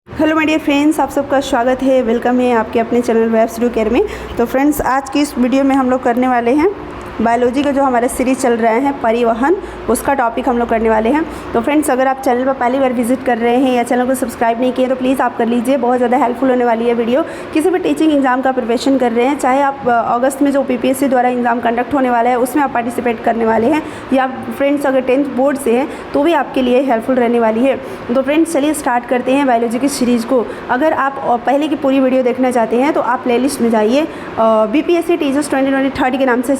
Hello my dear friends, आप सबका स्वागत है, वेलकम है आपके अपने चैनल वेब स्टूडियो केयर में। तो फ्रेंड्स, आज की इस वीडियो में हम लोग करने वाले हैं बायोलॉजी का जो हमारा सीरीज़ चल रहा है परिवहन, उसका टॉपिक हम लोग करने वाले हैं। तो फ्रेंड्स, अगर आप चैनल पर पहली बार विजिट कर रहे हैं या चैनल को सब्सक्राइब नहीं किए तो प्लीज़ आप कर लीजिए, बहुत ज़्यादा हेल्पफुल होने वाली है वीडियो। किसी भी टीचिंग एग्जाम का प्रिपरेशन कर रहे हैं, चाहे आप अगस्त में जो PPSC द्वारा एग्ज़ाम कंडक्ट होने वाला है उसमें आप पार्टिसिपेट करने वाले हैं, या फ्रेंड्स अगर 10th बोर्ड से हैं तो भी आपके लिए हेल्पफुल रहने वाली है। तो फ्रेंड्स, चलिए स्टार्ट करते हैं बायोलॉजी की सीरीज़ को। अगर आप पहले की पूरी वीडियो देखना चाहते हैं तो आप प्लेलिस्ट में जाइए, BPSC टीचर्स 2020 के नाम से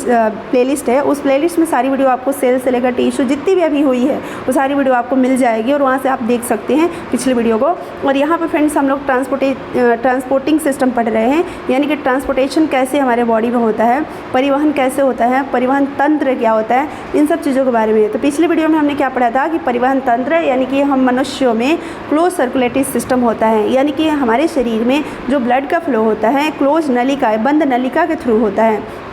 प्लेलिस्ट है। उस प्लेलिस्ट में सारी वीडियो आपको सेल से लेकर टीचर जितनी भी अभी हुई है वो सारी वीडियो आपको मिल जाएगी और वहाँ से आप देख सकते हैं पिछली वीडियो को। और यहाँ पे फ्रेंड्स हम लोग ट्रांसपोर्टिंग सिस्टम पढ़ रहे हैं, यानी कि ट्रांसपोर्टेशन कैसे हमारे बॉडी में होता है, परिवहन कैसे होता है, परिवहन तंत्र क्या होता है, इन सब चीज़ों के बारे में। तो पिछली वीडियो में हमने क्या पढ़ा था कि परिवहन तंत्र यानी कि हम मनुष्यों में क्लोज सर्कुलेटरी सिस्टम होता है, यानी कि हमारे शरीर में जो ब्लड का फ्लो होता है क्लोज नलिका, बंद नलिका के थ्रू होता है,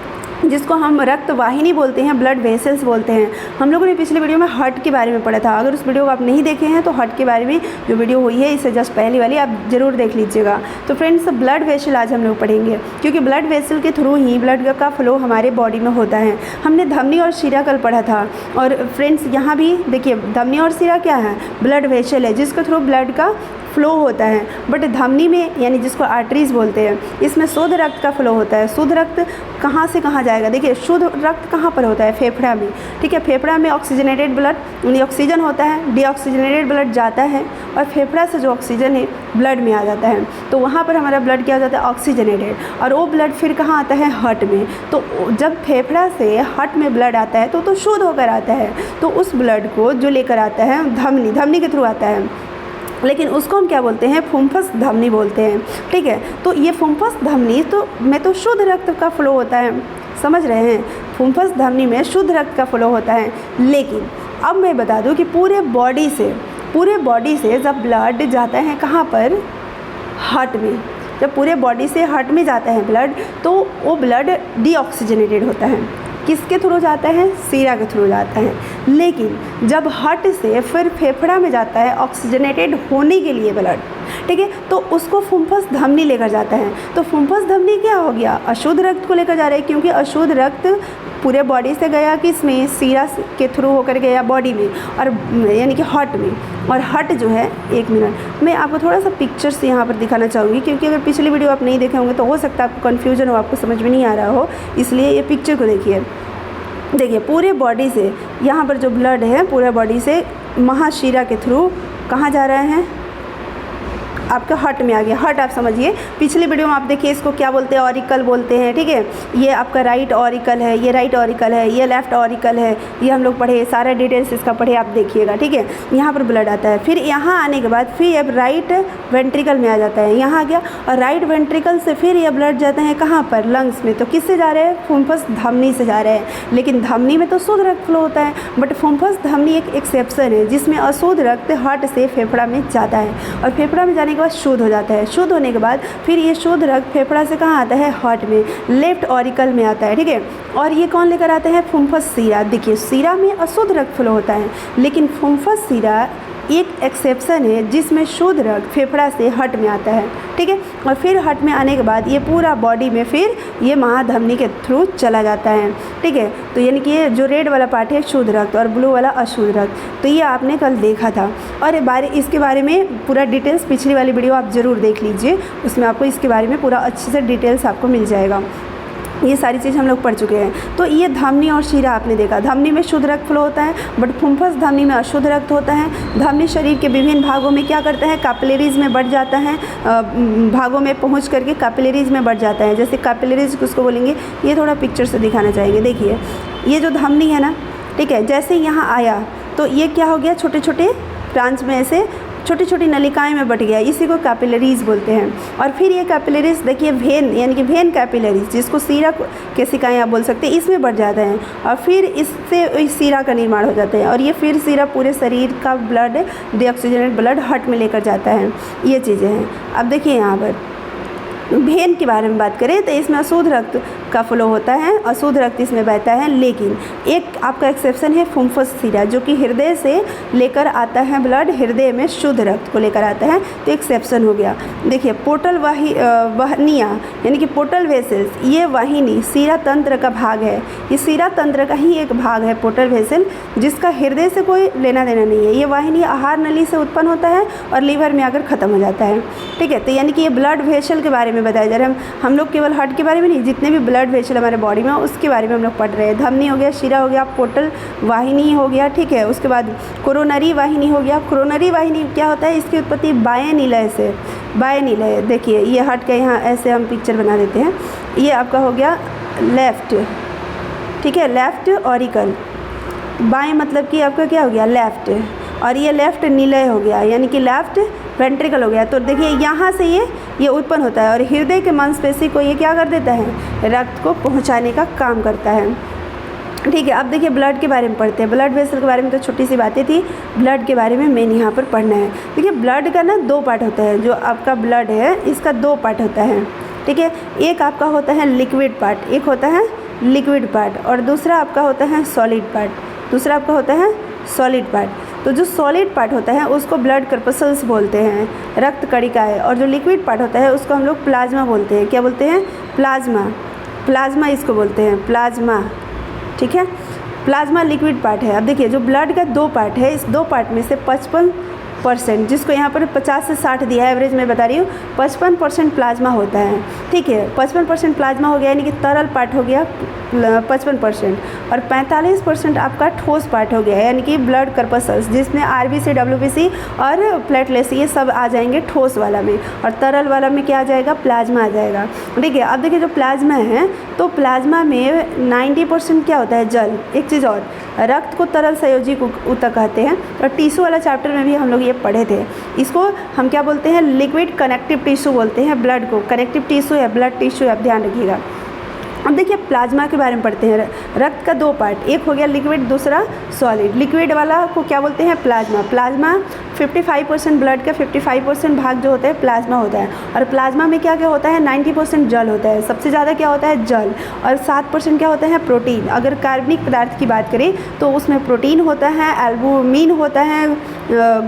जिसको हम रक्त वाहिनी बोलते हैं, ब्लड वेसल्स बोलते हैं। हम लोगों ने पिछले वीडियो में हार्ट के बारे में पढ़ा था। अगर उस वीडियो को आप नहीं देखे हैं तो हार्ट के बारे में जो वीडियो हुई है इससे जस्ट पहली वाली आप ज़रूर देख लीजिएगा। तो फ्रेंड्स, ब्लड वेसल आज हम लोग पढ़ेंगे, क्योंकि ब्लड वेसल के थ्रू ही ब्लड का फ्लो हमारे बॉडी में होता है। हमने धमनी और शिरा कल पढ़ा था, और फ्रेंड्स यहाँ भी देखिए धमनी और शिरा क्या है, ब्लड वेसल है जिसके थ्रू ब्लड का फ्लो होता है। बट धमनी में, यानी जिसको आर्टरीज बोलते हैं, इसमें शुद्ध रक्त का फ्लो होता है। शुद्ध रक्त कहाँ से कहाँ जाएगा? देखिए, शुद्ध रक्त कहाँ पर होता है? फेफड़ा में। ठीक है, फेफड़ा में ऑक्सीजनेटेड ब्लड, यानी ऑक्सीजन होता है, डीऑक्सीजनेटेड ब्लड जाता है और फेफड़ा से जो ऑक्सीजन है ब्लड में आ जाता है। तो वहाँ पर हमारा ब्लड क्या हो जाता है? ऑक्सीजनेटेड। और वो ब्लड फिर कहाँ आता है? हार्ट में। तो जब फेफड़ा से हार्ट में ब्लड आता है तो शुद्ध होकर आता है। तो उस ब्लड को जो लेकर आता है धमनी के थ्रू आता है, लेकिन उसको हम क्या बोलते हैं? फुम्फस धमनी बोलते हैं। ठीक है, तो ये फुम्फस धमनी में तो शुद्ध रक्त का फ्लो होता है, समझ रहे हैं? फुम्फस धमनी में शुद्ध रक्त का फ्लो होता है। लेकिन अब मैं बता दूं कि पूरे बॉडी से जब ब्लड जाता है कहाँ पर? हार्ट में। जब पूरे बॉडी से हार्ट में जाता है ब्लड, तो वो ब्लड डीऑक्सीजनेटेड होता है। किसके थ्रू जाता है? सीरा के थ्रू जाता है। लेकिन जब हार्ट से फिर फेफड़ा में जाता है ऑक्सीजनेटेड होने के लिए ब्लड, ठीक है, तो उसको फुम्फस धमनी लेकर जाता है। तो फुम्फस धमनी क्या हो गया? अशुद्ध रक्त को लेकर जा रहे हैं, क्योंकि अशुद्ध रक्त पूरे बॉडी से गया किसमें? सीरा के थ्रू होकर गया बॉडी में, और यानी कि हार्ट में। और हार्ट जो है, एक मिनट मैं आपको थोड़ा सा पिक्चर्स यहाँ पर दिखाना चाहूँगी, क्योंकि अगर पिछली वीडियो आप नहीं देखे होंगे तो हो सकता है आपको कन्फ्यूजन हो, आपको समझ में नहीं आ रहा हो, इसलिए ये पिक्चर को देखिए पूरे बॉडी से यहाँ पर जो ब्लड है पूरे बॉडी से महाशिरा के थ्रू कहाँ जा रहा है? आपका हार्ट में आ गया। हार्ट आप समझिए, पिछली वीडियो में आप देखिए इसको क्या बोलते हैं? ऑरिकल बोलते हैं। ठीक है, ये आपका राइट ऑरिकल है, ये राइट ऑरिकल है, ये लेफ्ट ऑरिकल है, ये हम लोग पढ़े, सारा डिटेल्स इसका पढ़े, आप देखिएगा। ठीक है, यहाँ पर ब्लड आता है, फिर यहाँ आने के बाद फिर अब राइट वेंट्रिकल में आ जाता है, यहाँ आ गया, और राइट वेंट्रिकल से फिर ये ब्लड जाता है कहाँ पर? लंग्स में। तो किससे जा रहे हैं? फुम्फस धमनी से जा रहे हैं। लेकिन धमनी में तो शुद्ध रक्त फ्लो होता है, बट फुम्फस धमनी एक एक्सेप्शन है जिसमें अशुद्ध रक्त हार्ट से फेफड़ा में जाता है, और फेफड़ा में जाने के बाद शुद्ध हो जाता है। शुद्ध होने के बाद फिर ये शुद्ध रक्त फेफड़ा से कहाँ आता है? हार्ट में, लेफ्ट ऑरिकल में आता है। ठीक है, और ये कौन लेकर आता है? फुम्फस सीरा। देखिए, सीरा में अशुद्ध रक्त फ्लो होता है, लेकिन फुम्फस सीरा एक एक्सेप्शन है जिसमें शुद्ध रक्त फेफड़ा से हार्ट में आता है। ठीक है, और फिर हार्ट में आने के बाद ये पूरा बॉडी में फिर ये महाधमनी के थ्रू चला जाता है। ठीक है, तो यानी कि ये जो रेड वाला पार्ट है शुद्ध रक्त और ब्लू वाला अशुद्ध रक्त, तो ये आपने कल देखा था। और इसके बारे में पूरा डिटेल्स पिछली वाली वीडियो आप ज़रूर देख लीजिए, उसमें आपको इसके बारे में पूरा अच्छे से डिटेल्स आपको मिल जाएगा। ये सारी चीज़ हम लोग पढ़ चुके हैं। तो ये धमनी और शिरा आपने देखा, धमनी में शुद्ध रक्त फ्लो होता है, बट फुम्फस धमनी में अशुद्ध रक्त होता है। धमनी शरीर के विभिन्न भागों में क्या करता है? कैपिलरीज में बढ़ जाता है, भागों में पहुंच करके कैपिलरीज में बढ़ जाता है। जैसे कैपिलरीज किसको बोलेंगे? ये थोड़ा पिक्चर से दिखाना चाहेंगे। देखिए, ये जो धमनी है ना, ठीक है, जैसे यहाँ आया तो ये क्या हो गया? छोटे छोटे ब्रांच में ऐसे छोटी छोटी नलिकाएं में बट गया, इसी को कैपिलरीज बोलते हैं। और फिर ये कैपिलरीज देखिए वेन, यानी कि वेन कैपिलरीज, जिसको सीरा केशिकाएं आप बोल सकते हैं, इसमें बढ़ जाते हैं, और फिर इससे सीरा का निर्माण हो जाता है, और ये फिर सीरा पूरे शरीर का ब्लड, डीऑक्सीजनेटेड ब्लड हार्ट में लेकर जाता है। ये चीज़ें हैं। अब देखिए यहाँ पर वेन के बारे में बात करें तो इसमें अशुद्ध रक्त का फ्लो होता है, अशुद्ध रक्त इसमें बहता है। लेकिन एक आपका एक्सेप्शन है फुम्फस सीरा, जो कि हृदय से लेकर आता है ब्लड, हृदय में शुद्ध रक्त को लेकर आता है, तो एक्सेप्शन हो गया। देखिए पोर्टल वाहिनियाँ यानी कि पोर्टल वेसल्स, ये वाहिनी सीरा तंत्र का भाग है, ये सीरा तंत्र का ही एक भाग है पोर्टल वेसल, जिसका हृदय से कोई लेना देना नहीं है। ये वाहिनी आहार नली से उत्पन्न होता है और लीवर में आकर ख़त्म हो जाता है। ठीक है, तो यानी कि ये ब्लड वेसल के बारे में बताया जा रहा है। हम लोग केवल हार्ट के बारे में नहीं, जितने भी ब्लड वेसल हमारे बॉडी में उसके बारे में हम लोग पढ़ रहे हैं। धमनी हो गया, शिरा हो गया, पोर्टल वाहिनी हो गया, ठीक है। उसके बाद कोरोनरी वाहिनी हो गया। कोरोनरी वाहिनी क्या होता है, इसकी उत्पत्ति बाएं निलय से, बाएं निलय, देखिए ये हट के यहाँ ऐसे हम पिक्चर बना देते हैं। ये आपका हो गया लेफ़्ट, ठीक है, लेफ़्ट ऑरिकल, बाएं मतलब कि आपका क्या हो गया लेफ़्ट, और ये लेफ़्ट निलय हो गया यानी कि लेफ़्ट वेंट्रिकल हो गया। तो देखिए यहाँ से ये उत्पन्न होता है और हृदय के मांसपेशी को ये क्या कर देता है, रक्त को पहुँचाने का काम करता है। ठीक है, अब देखिए ब्लड के बारे में पढ़ते हैं। ब्लड वेसल के बारे में तो छोटी सी बातें थी, ब्लड के बारे में मेन यहाँ पर पढ़ना है। देखिए ब्लड का ना 2 पार्ट होता है, जो आपका ब्लड है इसका 2 पार्ट होता है। ठीक है, एक आपका होता है लिक्विड पार्ट, एक होता है लिक्विड पार्ट, और दूसरा आपका होता है सॉलिड पार्ट, दूसरा आपका होता है सॉलिड पार्ट। तो जो सॉलिड पार्ट होता है उसको ब्लड कर्पसल्स बोलते हैं, रक्त कणिकाएं, और जो लिक्विड पार्ट होता है उसको हम लोग प्लाज्मा बोलते हैं। क्या बोलते हैं, प्लाज्मा, प्लाज्मा इसको बोलते हैं, प्लाज्मा। ठीक है, प्लाज्मा लिक्विड पार्ट है। अब देखिए जो ब्लड का 2 पार्ट है, इस 2 पार्ट में से 55%, जिसको यहाँ पर 50 से 60 दिया है, एवरेज मैं बता रही हूँ, 55% प्लाज्मा होता है। ठीक है, 55% प्लाज्मा हो गया यानी कि तरल पार्ट हो गया 55%, और 45% आपका ठोस पार्ट हो गया यानी कि ब्लड कर्पसल्स, जिसमें आरबीसी, डब्ल्यूबीसी और प्लेटलेट्स ये सब आ जाएंगे ठोस वाला में, और तरल वाला में क्या आ जाएगा, प्लाज्मा आ जाएगा। ठीक है, अब देखिए जो प्लाज्मा है, तो प्लाज्मा में 90% क्या होता है, जल। एक चीज़ और, रक्त को तरल संयोजी ऊतक कहते हैं, और टिश्यू वाला चैप्टर में भी हम लोग ये पढ़े थे। इसको हम क्या बोलते हैं, लिक्विड कनेक्टिव टिश्यू बोलते हैं। ब्लड को कनेक्टिव टिश्यू है, ब्लड टिश्यू, आप ध्यान रखिएगा। अब देखिए प्लाज्मा के बारे में पढ़ते हैं। रक्त का 2 पार्ट, एक हो गया लिक्विड, दूसरा सॉलिड। लिक्विड वाला को क्या बोलते हैं, प्लाज्मा। प्लाज्मा 55% ब्लड का 55% भाग जो होता है प्लाज्मा होता है, और प्लाज्मा में क्या क्या होता है, 90% जल होता है, सबसे ज़्यादा क्या होता है, जल, और 7% क्या होता है, प्रोटीन। अगर कार्बनिक पदार्थ की बात करें तो उसमें प्रोटीन होता है, एल्बुमिन होता है,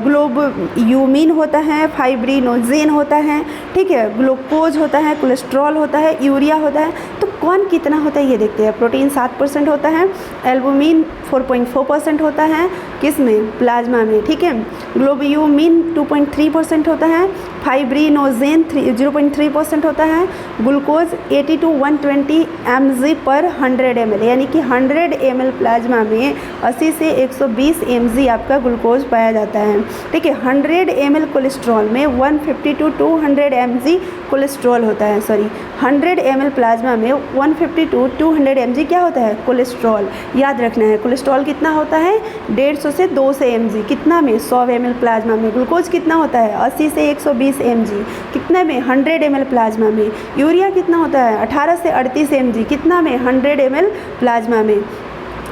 ग्लोब्यूमिन होता है, फाइब्रिनोजेन होता है, ठीक है, ग्लूकोज होता है, कोलेस्ट्रॉल होता है, यूरिया होता है। तो कौन कितना होता है ये देखते हैं। प्रोटीन 7% होता है, एल्बुमिन 4.4% होता है, किस में, प्लाज्मा में। ठीक है, ग्लोब्यूमिन 2.3% होता है, फाइब्रिनोजेन 0.3% होता है, ग्लूकोज 80 to 120 mg/100 ml, यानी कि 100 ml प्लाज्मा में 80 से 120 mg आपका ग्लूकोज पाया जाता है। ठीक है, 100 ml कोलेस्ट्रॉल में 150 to 200 mg कोलेस्ट्रॉल होता है, सॉरी 100 ml प्लाज्मा में 150 to 200 mg क्या होता है, कोलेस्ट्रॉल। याद रखना है कोलेस्ट्रॉल कितना होता है, 150 से 200 mg, कितना में, 100 ml प्लाज्मा में। ग्लूकोज कितना होता है, 80 से 120 mg, कितना में, 100 ml प्लाज्मा में। यूरिया कितना होता है, 18 से 38 mg, कितना में, 100 ml प्लाज्मा में।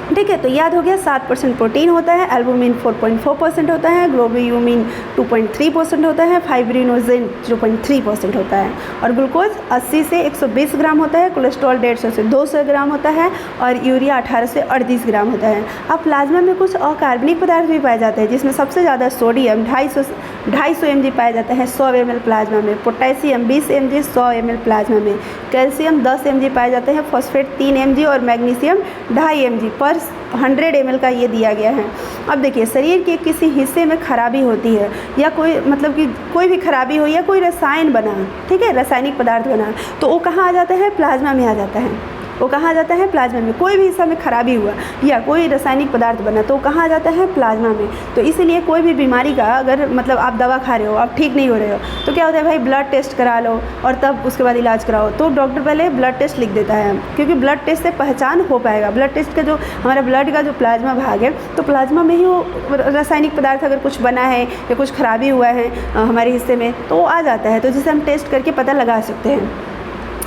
ठीक है, तो याद हो गया 7% प्रोटीन होता है, एल्बुमिन 4.4% होता है, ग्लोब्यूमिन 2.3% होता है, फाइब्रिनोजेन 0.3% होता है, और ग्लूकोज 80 से 120 ग्राम होता है, कोलेस्ट्रॉल 150 से 200 ग्राम होता है, और यूरिया 18 से 38 ग्राम होता है। अब प्लाज्मा में कुछ अकार्बनिक पदार्थ भी पाए जाते हैं, जिसमें सबसे ज़्यादा सोडियम 250 mg पाया जाता है 100 ml प्लाज्मा में, पोटेशियम 20 mg 100 ml प्लाज्मा में, कैल्शियम 10 mg पाए जाते हैं, फॉस्फेट 3 mg, और मैग्नीशियम 2.5 mg पर 100 ml का ये दिया गया है। अब देखिए शरीर के किसी हिस्से में खराबी होती है, या कोई मतलब कि कोई भी खराबी हो, या कोई रसायन बना, ठीक है, रासायनिक पदार्थ बना, तो वो कहाँ आ जाता है, प्लाज्मा में आ जाता है। वो कहाँ आ जाता है, प्लाज्मा में। कोई भी हिस्सा में खराबी हुआ या कोई रासायनिक पदार्थ बना तो वो कहाँ आ जाता है, प्लाज्मा में। तो इसीलिए कोई भी बीमारी का अगर मतलब आप दवा खा रहे हो, आप ठीक नहीं हो रहे हो, तो क्या होता है भाई, ब्लड टेस्ट करा लो और तब उसके बाद इलाज कराओ। तो डॉक्टर पहले ब्लड टेस्ट लिख देता है, क्योंकि ब्लड टेस्ट से पहचान हो पाएगा। ब्लड टेस्ट का जो हमारा ब्लड का जो प्लाज्मा भाग है, तो प्लाज्मा में ही वो रासायनिक पदार्थ अगर कुछ बना है या कुछ खराबी हुआ है हमारे हिस्से में, तो वो आ जाता है, तो जिसे हम टेस्ट करके पता लगा सकते हैं।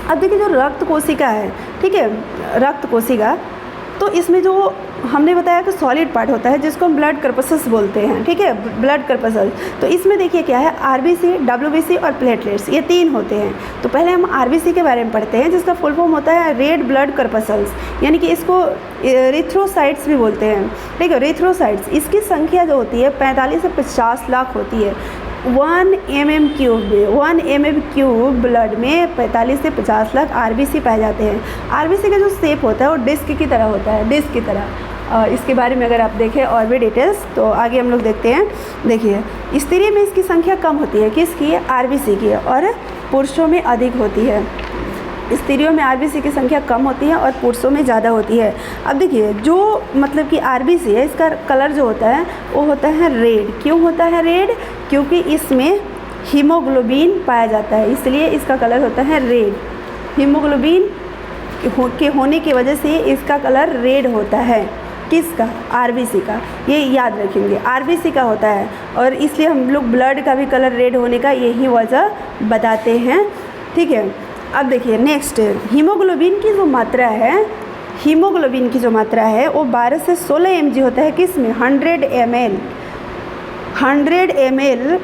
अब देखिए जो रक्त कोशिका है, ठीक है, रक्त कोशिका, तो इसमें जो हमने बताया कि सॉलिड पार्ट होता है जिसको हम ब्लड कर्पसल्स बोलते हैं, ठीक है, ब्लड कर्पसल्स। तो इसमें देखिए क्या है, आरबीसी, डब्ल्यूबीसी और प्लेटलेट्स, ये 3 होते हैं। तो पहले हम आरबीसी के बारे में पढ़ते हैं, जिसका फुल फॉर्म होता है रेड ब्लड कर्पसल्स, यानी कि इसको एरिथ्रोसाइट्स भी बोलते हैं, ठीक है, एरिथ्रोसाइट्स। इसकी संख्या जो होती है 45 से 50 लाख होती है। 1 mm क्यूब ब्लड में 45 से 50 लाख आरबीसी पाए जाते हैं। आरबीसी का जो शेप होता है वो डिस्क की तरह होता है, डिस्क की तरह। इसके बारे में अगर आप देखें और भी डिटेल्स तो आगे हम लोग देखते हैं। देखिए, स्त्री में इसकी संख्या कम होती है, किसकी, आरबीसी की, और पुरुषों में अधिक होती है। स्त्रियों में आरबीसी की संख्या कम होती है और पुरुषों में ज़्यादा होती है। अब देखिए, जो मतलब कि आरबीसी है, इसका कलर जो होता है वो होता है रेड। क्यों होता है रेड? क्योंकि इसमें हीमोग्लोबिन पाया जाता है, इसलिए इसका कलर होता है रेड। हीमोग्लोबिन के होने की वजह से इसका कलर रेड होता है। किसका? आरबीसी का। ये याद रखेंगे, आरबीसी का होता है, और इसलिए हम लोग ब्लड का भी कलर रेड होने का यही वजह बताते हैं, ठीक है। अब देखिए नेक्स्ट, हीमोग्लोबिन की जो मात्रा है, हीमोग्लोबिन की जो मात्रा है वो 12 से 16 mg होता है। किस में? 100 ml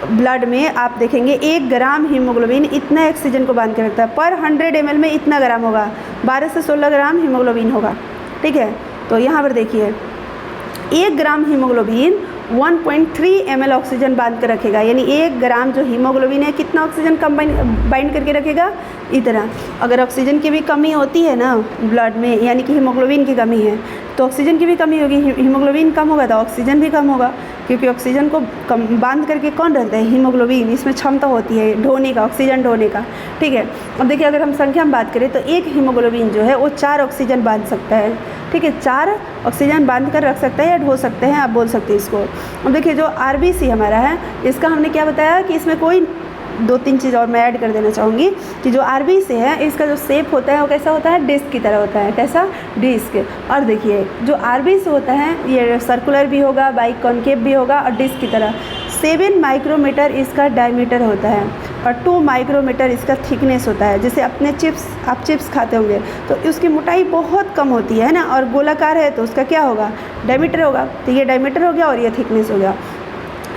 ब्लड में आप देखेंगे 1 ग्राम हीमोग्लोबिन इतना ऑक्सीजन को बांध के रखता है। पर 100 ml में इतना ग्राम होगा, 12 से 16 ग्राम हीमोग्लोबिन होगा, ठीक है। तो यहाँ पर देखिए 1 ग्राम हीमोग्लोबिन 1.3 ml ऑक्सीजन बांध कर रखेगा, यानी 1 ग्राम जो हीमोग्लोबिन है कितना ऑक्सीजन बाइंड करके रखेगा, इतना। अगर ऑक्सीजन की भी कमी होती है ना ब्लड में, यानी कि हीमोग्लोबिन की कमी है, तो ऑक्सीजन की भी कमी होगी, हीमोग्लोबिन कम होगा तो ऑक्सीजन भी कम होगा, क्योंकि ऑक्सीजन को बांध करके कौन रखता है? हीमोग्लोबिन। इसमें क्षमता होती है ढोने का, ऑक्सीजन ढोने का, ठीक है। अब देखिए, अगर हम संख्या में बात करें तो एक हीमोग्लोबिन जो है वो 4 ऑक्सीजन बांध सकता है, ठीक है, 4 ऑक्सीजन बांध कर रख सकता है या ढो सकते हैं, आप बोल सकते हैं इसको। अब देखिए, जो आरबीसी हमारा है, इसका हमने क्या बताया कि इसमें कोई 2-3 चीज़ और मैं ऐड कर देना चाहूँगी कि जो आरबीसी है इसका जो शेप होता है वो कैसा होता है? डिस्क की तरह होता है। कैसा? डिस्क। और देखिए, जो आरबीसी होता है ये सर्कुलर भी होगा, बाइकॉन्केव भी होगा और डिस्क की तरह। 7 माइक्रोमीटर इसका डायमीटर होता है और 2 माइक्रोमीटर इसका थिकनेस होता है। जैसे अपने आप चिप्स खाते होंगे तो उसकी मोटाई बहुत कम होती है ना, और गोलाकार है तो उसका क्या होगा? डायमीटर होगा। तो ये डायमीटर हो गया और ये थिकनेस हो गया।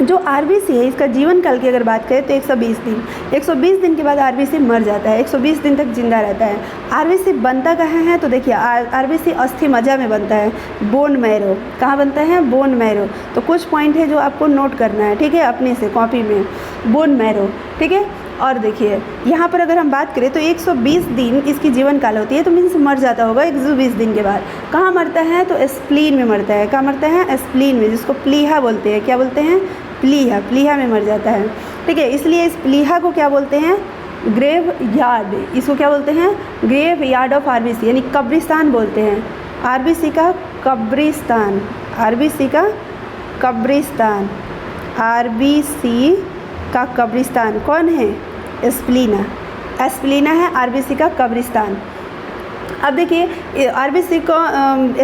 जो आरबीसी है इसका जीवन काल की अगर बात करें तो 120 दिन के बाद आरबीसी मर जाता है, 120 दिन तक जिंदा रहता है। आरबीसी बनता कहाँ है? तो देखिए, आरबीसी अस्थि मज्जा में बनता है, बोन मैरो। कहाँ बनता है? Bone marrow. तो कुछ पॉइंट है जो आपको नोट करना है, ठीक है, अपने से कॉपी में, बोन मैरो, ठीक है। और देखिए, यहाँ पर अगर हम बात करें तो 120 दिन इसकी जीवन काल होती है, तो मीन्स मर जाता होगा 120 दिन के बाद। कहाँ मरता है? तो स्प्लीन में मरता है। कहाँ मरता है? स्प्लीन में, जिसको प्लीहा बोलते हैं। क्या बोलते हैं? प्लीहा में मर जाता है, ठीक है। इसलिए इस प्लीहा को क्या बोलते हैं? Graveyard. इसको क्या बोलते हैं? ग्रेव यार्ड ऑफ आरबीसी, यानी कब्रिस्तान बोलते हैं। आरबीसी का कब्रिस्तान, आरबीसी का कब्रिस्तान, आरबीसी का कब्रिस्तान कौन है? स्प्लीना है आरबीसी का कब्रिस्तान। अब देखिए, आरबीसी को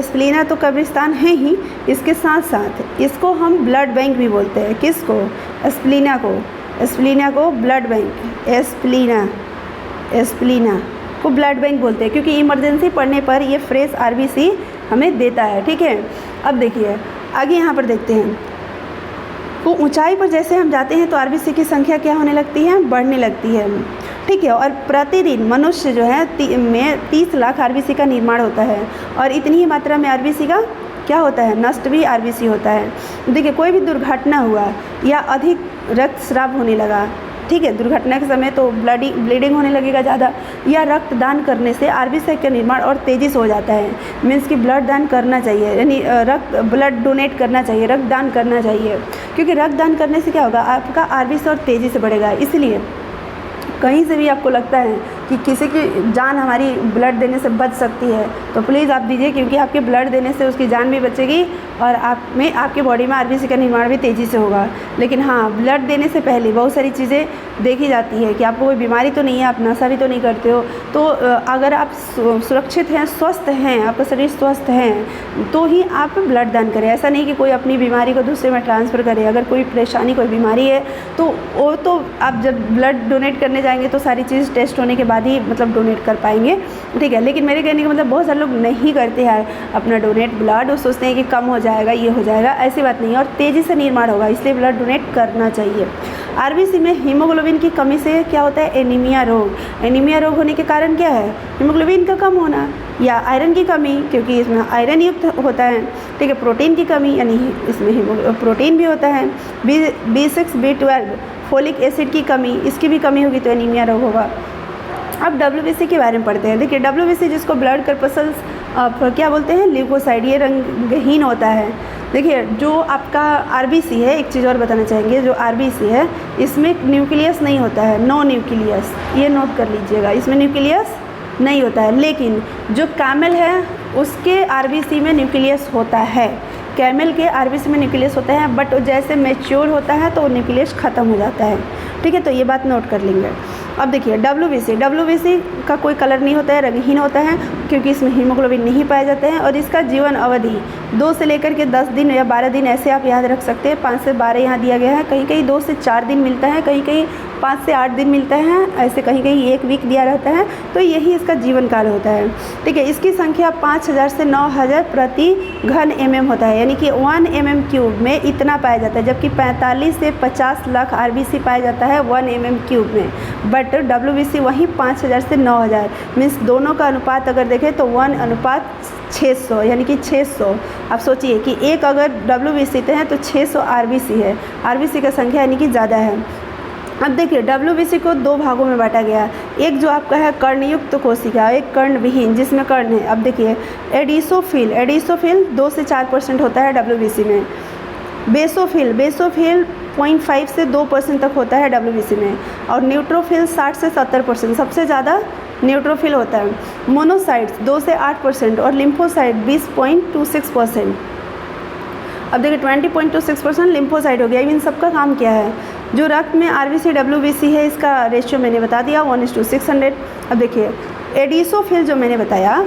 स्प्लीना तो कब्रिस्तान है ही, इसके साथ साथ इसको हम ब्लड बैंक भी बोलते हैं। किसको? स्प्लीना को ब्लड बैंक, स्प्लीना को ब्लड बैंक बोलते हैं, क्योंकि इमरजेंसी पड़ने पर ये फ्रेश आरबीसी हमें देता है, ठीक है। अब देखिए आगे यहाँ पर देखते हैं, तो ऊंचाई पर जैसे हम जाते हैं तो आरबीसी की संख्या क्या होने लगती है? बढ़ने लगती है, ठीक है। और प्रतिदिन मनुष्य जो है में 30 लाख आरबीसी का निर्माण होता है, और इतनी ही मात्रा में आरबीसी का क्या होता है? नष्ट भी आरबीसी होता है। देखिए, कोई भी दुर्घटना हुआ या अधिक रक्तस्राव होने लगा, ठीक है, दुर्घटना के समय तो ब्लीडिंग होने लगेगा ज़्यादा, या रक्तदान करने से आरबीसी का निर्माण और तेज़ी से हो जाता है। मीन्स कि ब्लड दान करना चाहिए, यानी ब्लड डोनेट करना चाहिए, रक्तदान करना चाहिए, क्योंकि रक्तदान करने से क्या होगा? आपका आरबीसी और तेज़ी से बढ़ेगा। इसलिए कहीं से भी आपको लगता है कि किसी की जान हमारी ब्लड देने से बच सकती है तो प्लीज़ आप दीजिए, क्योंकि आपके ब्लड देने से उसकी जान भी बचेगी और आपकी बॉडी में आरबीसी का निर्माण भी तेज़ी से होगा। लेकिन हाँ, ब्लड देने से पहले बहुत सारी चीज़ें देखी जाती है कि आपको कोई बीमारी तो नहीं है, आप नशा भी तो नहीं करते हो। तो अगर आप सुरक्षित हैं, स्वस्थ हैं, आपका शरीर स्वस्थ है तो ही आप ब्लड दान करें। ऐसा नहीं कि कोई अपनी बीमारी को दूसरे में ट्रांसफ़र करे। अगर कोई परेशानी, कोई बीमारी है तो वो तो आप जब ब्लड डोनेट करने जाएंगे तो सारी चीज़ टेस्ट होने के बाद ही मतलब डोनेट कर पाएंगे, ठीक है। लेकिन मेरे कहने का मतलब बहुत सारे लोग नहीं करते हैं अपना डोनेट ब्लड, वो सोचते हैं कि कम हो जाएगा, ये हो जाएगा। ऐसी बात नहीं है, और तेज़ी से निर्माण होगा, इसलिए ब्लड डोनेट करना चाहिए। आरबीसी में हीमोग्लोबिन की कमी से क्या होता है? एनीमिया रोग। एनीमिया रोग होने के कारण क्या है? हीमोग्लोबिन का कम होना या आयरन की कमी, क्योंकि इसमें आयरन युक्त होता है, ठीक है। प्रोटीन की कमी, यानी इसमें प्रोटीन भी होता है। B6, B12, फोलिक एसिड की कमी, इसकी भी कमी होगी तो एनीमिया रोग होगा। अब WBC के बारे में पढ़ते हैं। देखिए WBC जिसको ब्लड कर्पसल्स क्या बोलते हैं? ल्यूकोसाइड, ये रंगहीन होता है। देखिए जो आपका RBC है, एक चीज़ और बताना चाहेंगे, जो RBC है इसमें न्यूक्लियस नहीं होता है, नो न्यूक्लियस, ये नोट कर लीजिएगा, इसमें न्यूक्लियस नहीं होता है। लेकिन जो कैमल है उसके RBC में न्यूक्लियस होता है। कैमल के RBC में न्यूक्लियस होता है, बट जैसे मैच्योर होता है तो न्यूक्लियस ख़त्म हो जाता है, ठीक है। तो ये बात नोट कर लेंगे। अब देखिए WBC का कोई कलर नहीं होता है, रंगहीन होता है, क्योंकि इसमें हीमोग्लोबिन नहीं पाए जाते हैं। और इसका जीवन अवधि 2 से लेकर के 10 दिन या 12 दिन, ऐसे आप याद रख सकते हैं। 5 से 12 यहाँ दिया गया है, कहीं कहीं 2 से 4 दिन मिलता है, कहीं कहीं 5 से 8 दिन मिलता है, ऐसे कहीं कहीं 1 वीक दिया रहता है। तो यही इसका जीवन काल होता है, ठीक है। इसकी संख्या 5000 से 9000 प्रति घन mm होता है, यानी कि 1 mm³ में इतना पाया जाता है, जबकि 45 से 50 लाख RBC पाया जाता है 1 mm³ में। बट WBC वहीं 5000 से 9000, मीन्स दोनों का अनुपात अगर देखें तो 1:600, यानी कि 600। आप सोचिए कि एक अगर WBC है तो 600 RBC है, RBC का संख्या यानी कि ज़्यादा है। अब देखिए WBC को 2 भागों में बांटा गया। एक जो आपका है कर्णयुक्त कोशिका, एक कर्णविहीन जिसमें कर्ण है। अब देखिए एडिसोफिल 2 से 4% होता है WBC में। बेसोफिल 0.5 से 2% तक होता है WBC में। और न्यूट्रोफिल 60 से 70%, सबसे ज़्यादा न्यूट्रोफिल होता है। मोनोसाइट्स 2 से 8% और लिम्फोसाइट 20.26%। अब देखिए 20.26% लिम्फोसाइट हो गया। इन सबका काम क्या है? जो रक्त में RBC WBC है इसका रेशियो मैंने बता दिया 1:600। अब देखिए एडिसोफिल जो मैंने बताया,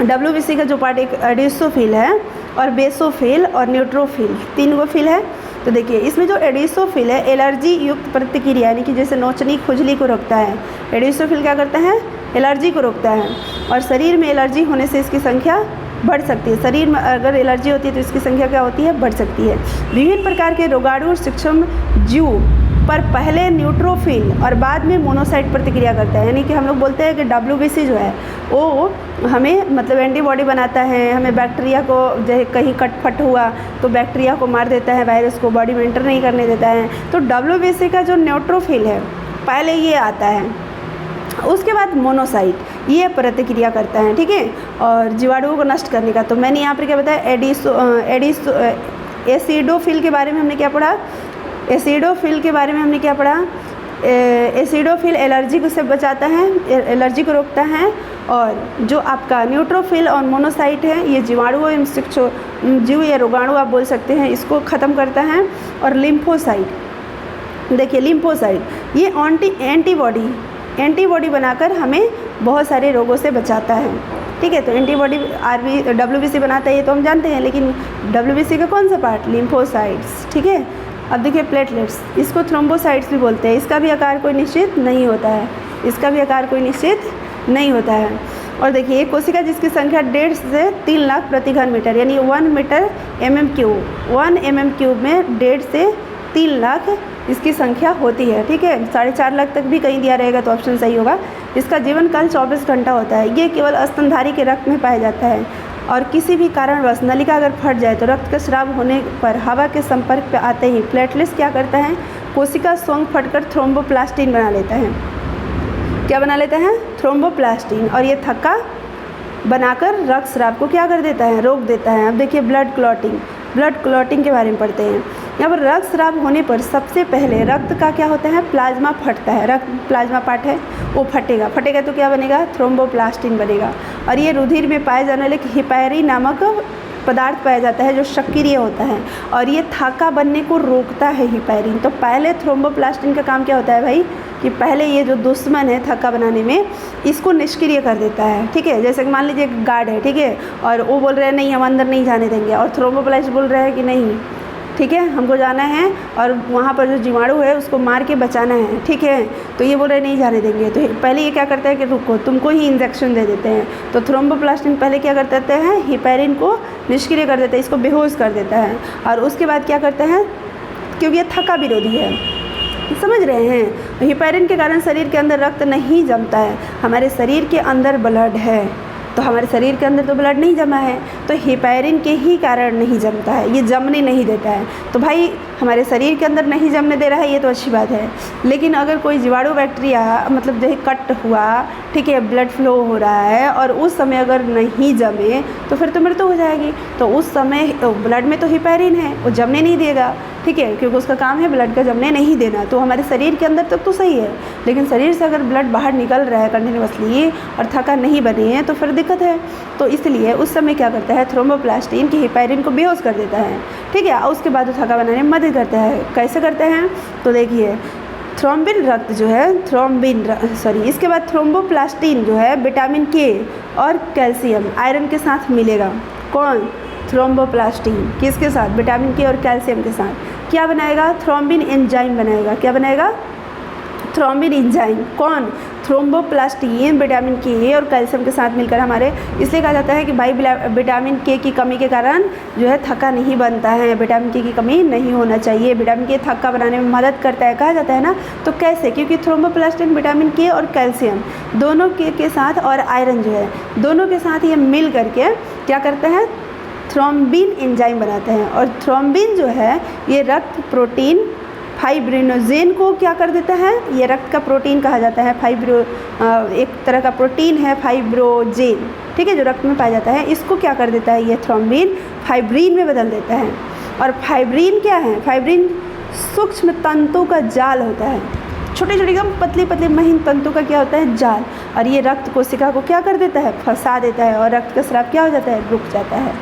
WBC का जो पार्ट एक एडिसोफिल है और बेसोफिल और न्यूट्रोफिल, 3 गो फिल है। तो देखिए इसमें जो एडिसोफिल है एलर्जी युक्त प्रतिक्रिया, यानी कि जैसे नोचनी खुजली को रोकता है। एडिसोफिल क्या करता है? एलर्जी को रोकता है। और शरीर में एलर्जी होने से इसकी संख्या बढ़ सकती है। शरीर में अगर एलर्जी होती है तो इसकी संख्या क्या होती है? बढ़ सकती है। विभिन्न प्रकार के रोगाणु और सूक्ष्म जीव पर पहले न्यूट्रोफिल और बाद में मोनोसाइट प्रतिक्रिया करता है। यानी कि हम लोग बोलते हैं कि WBC जो है वो हमें मतलब एंटीबॉडी बनाता है, हमें बैक्टीरिया को जैसे कहीं कटफट हुआ तो बैक्टीरिया को मार देता है, वायरस को बॉडी में एंटर नहीं करने देता है। तो WBC का जो न्यूट्रोफिल है पहले ये आता है, उसके बाद मोनोसाइट ये प्रतिक्रिया करता है, ठीक है। और जीवाणुओं को नष्ट करने का, तो मैंने यहाँ पर क्या बताया? एसिडोफिल के बारे में हमने क्या पढ़ा? एसिडोफिल के बारे में हमने क्या पढ़ा? एसिडोफिल एलर्जी को से बचाता है, एलर्जी को रोकता है। और जो आपका न्यूट्रोफिल और मोनोसाइट है ये जीवाणुओं एवं सूक्ष्म जीव या रोगाणु आप बोल सकते हैं, इसको ख़त्म करता है। और लिम्फोसाइट, देखिए लिम्फोसाइट ये एंटीबॉडी बनाकर हमें बहुत सारे रोगों से बचाता है, ठीक है। तो एंटीबॉडी WBC बनाता है ये तो हम जानते हैं, लेकिन WBC का कौन सा पार्ट? लिम्फोसाइट्स, ठीक है। अब देखिए प्लेटलेट्स, इसको थ्रोम्बोसाइट्स भी बोलते हैं। इसका भी आकार कोई निश्चित नहीं होता है, इसका भी आकार कोई निश्चित नहीं होता है। और देखिए एक कोशिका जिसकी संख्या 1.5 से 3 लाख प्रति घन मीटर, यानी 1 मीटर mm³ में 1.5 से 3 लाख इसकी संख्या होती है, ठीक है। 4.5 लाख तक भी कहीं दिया रहेगा तो ऑप्शन सही होगा। इसका जीवन काल 24 घंटा होता है। ये केवल स्तनधारी के रक्त में पाया जाता है। और किसी भी कारणवश नलिका अगर फट जाए तो रक्त का स्राव होने पर हवा के संपर्क पर आते ही प्लेटलेट्स क्या करता है? कोशिका स्वयं फटकर थ्रोम्बोप्लास्टिन बना लेता है। क्या बना लेता है? थ्रोम्बोप्लास्टिन। और ये थक्का बनाकर रक्त स्राव को क्या कर देता है? रोक देता है। अब देखिए ब्लड क्लॉटिंग के बारे में पढ़ते हैं। यहाँ पर रक्त स्राव होने पर सबसे पहले रक्त का क्या होता है? प्लाज्मा फटता है। रक्त प्लाज्मा पार्ट है वो फटेगा तो क्या बनेगा? थ्रोम्बोप्लास्टिन बनेगा। और ये रुधिर में पाए जाने वाले हिपैरी नामक पदार्थ पाया जाता है जो सक्रिय होता है और ये थाका बनने को रोकता है हिपैरिन। तो पहले थ्रोम्बोप्लास्टिन का काम क्या होता है भाई कि पहले ये जो दुश्मन है थाका बनाने में इसको निष्क्रिय कर देता है। ठीक है, जैसे कि मान लीजिए गार्ड है, ठीक है, और वो बोल रहे हैं नहीं हम अंदर नहीं जाने देंगे, और थ्रोम्बोप्लास्ट बोल रहा है कि नहीं, ठीक है, हमको जाना है और वहाँ पर जो जीवाणु है उसको मार के बचाना है। ठीक है, तो ये बोल रहे नहीं जाने देंगे। तो पहले ये क्या करता है कि रुको, तुमको ही इंजेक्शन दे देते हैं। तो थ्रोम्बोप्लास्टिन पहले क्या कर देते हैं, हिपैरिन को निष्क्रिय कर देते हैं, इसको बेहोश कर देता है। और उसके बाद क्या करते हैं, क्योंकि ये थका विरोधी है, समझ रहे हैं, हिपैरिन के कारण शरीर के अंदर रक्त नहीं जमता है। हमारे शरीर के अंदर ब्लड है तो हमारे शरीर के अंदर तो ब्लड नहीं जमा है, तो हिपैरिन के ही कारण नहीं जमता है, ये जमने नहीं देता है। तो भाई हमारे शरीर के अंदर नहीं जमने दे रहा है ये तो अच्छी बात है, लेकिन अगर कोई जीवाणु बैक्टीरिया मतलब जो कट हुआ, ठीक है, ब्लड फ्लो हो रहा है और उस समय अगर नहीं जमे तो फिर तो मृत्यु हो जाएगी। तो उस समय ब्लड में तो हिपैरिन है, वो जमने नहीं देगा, ठीक है, क्योंकि उसका काम है ब्लड का जमने नहीं देना। तो हमारे शरीर के अंदर तक तो सही है, लेकिन शरीर से अगर ब्लड बाहर निकल रहा है कंटिन्यूअसली और थका नहीं बनी है तो फिर दिक्कत है। तो इसलिए उस समय क्या करता है, थ्रोम्बोप्लास्टिन की हिपैरिन को बेहोश कर देता है। ठीक है, और उसके बाद वो थका बनाने में मदद करता है। कैसे करते हैं तो देखिए, थ्रोम्बिन रक्त जो है इसके बाद थ्रोम्बोप्लास्टिन जो है विटामिन के और कैल्शियम आयरन के साथ मिलेगा। कौन, थ्रोम्बोप्लास्टिन किसके साथ, विटामिन के और कैल्शियम के साथ क्या बनाएगा, थ्रोम्बिन एंजाइम बनाएगा। क्या बनाएगा, थ्रोम्बिन एंजाइम। कौन, थ्रोम्बोप्लास्टिन विटामिन के और कैल्शियम के साथ मिलकर हमारे, इसलिए कहा जाता है कि भाई विटामिन के की कमी के कारण जो है थक्का नहीं बनता है, विटामिन के की कमी नहीं होना चाहिए। विटामिन के थक्का बनाने में मदद करता है, कहा जाता है ना। तो कैसे, क्योंकि थ्रोम्बोप्लास्टिन विटामिन के और कैल्शियम दोनों के साथ और आयरन जो है दोनों के साथ ये मिल करके क्या करते हैं, थ्रोम्बिन एंजाइम बनाते हैं। और थ्रोम्बिन जो है ये रक्त प्रोटीन फाइब्रिनोजेन को क्या कर देता है, ये रक्त का प्रोटीन कहा जाता है, एक तरह का प्रोटीन है फाइब्रोजेन, ठीक है, जो रक्त में पाया जाता है, इसको क्या कर देता है, ये थ्रोम्बिन फाइब्रिन में बदल देता है। और फाइब्रिन क्या है, फाइब्रिन सूक्ष्म तंतु का जाल होता है, छोटे छोटे एकदम पतले पतले महीन तंतु का क्या होता है, जाल। और ये रक्त कोशिका को क्या कर देता है, फंसा देता है और रक्त का स्राव क्या हो जाता है, रुक जाता है।